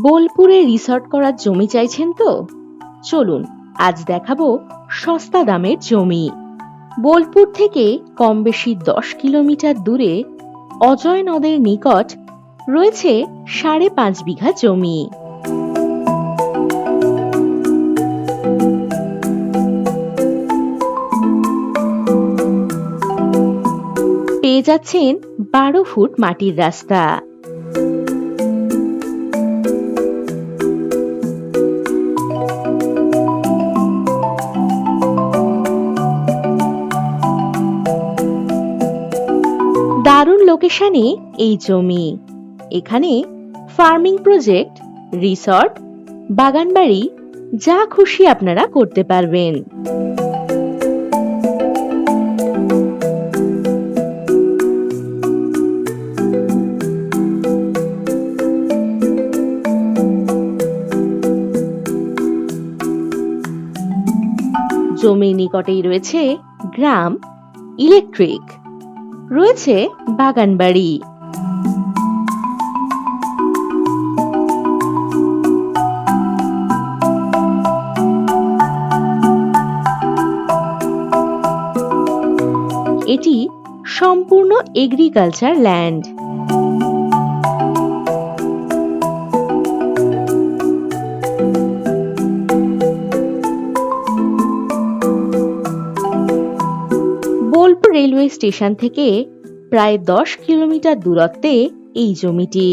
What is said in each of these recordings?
বোলপুরে রিসর্ট করার জমি চাইছেন তো? চলুন আজ দেখাবো সস্তা দামের জমি। বোলপুর থেকে কম বেশি 10 কিলোমিটার দূরে অজয় নদের নিকট রয়েছে 5.5 বিঘা জমি। পেয়ে যাচ্ছেন 12 ফুট মাটির রাস্তা। দারুণ লোকেশনে এই জমি। এখানে ফার্মিং প্রজেক্ট, রিসর্ট, বাগানবাড়ি যা খুশি আপনারা করতে পারবেন। জমির নিকটেই রয়েছে গ্রাম, ইলেকট্রিক, রয়েছে বাগানবাড়ি। এটি সম্পূর্ণ agriculture land. Bolpur railway station থেকে প্রায় 10 কিলোমিটার দূরত্বে এই জমিটি।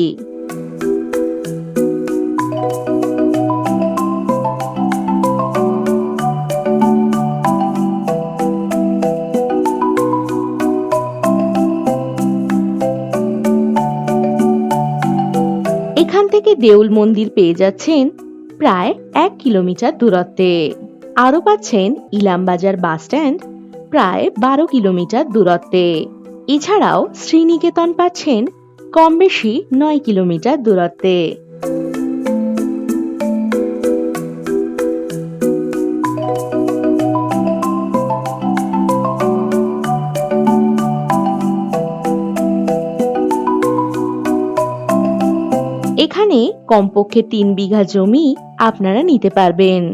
এখান থেকে দেউল মন্দির পেয়ে যাচ্ছেন প্রায় 1 কিলোমিটার দূরত্বে। আরো পাচ্ছেন ইলামবাজার বাস স্ট্যান্ড প্রায় 12 কিলোমিটার দূরত্বে। এছাড়াও শ্রীনিকেতন পাচ্ছেন কম বেশি 9 কিলোমিটার দূরত্বে। এখানে কমপক্ষে 3 বিঘা জমি আপনারা নিতে পারবেন।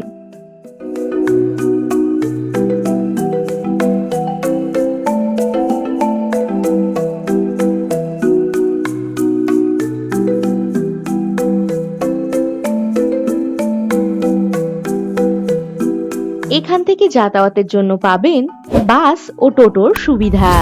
এখান থেকে যাতায়াতের জন্য পাবেন বাস ও টোটোর সুবিধা।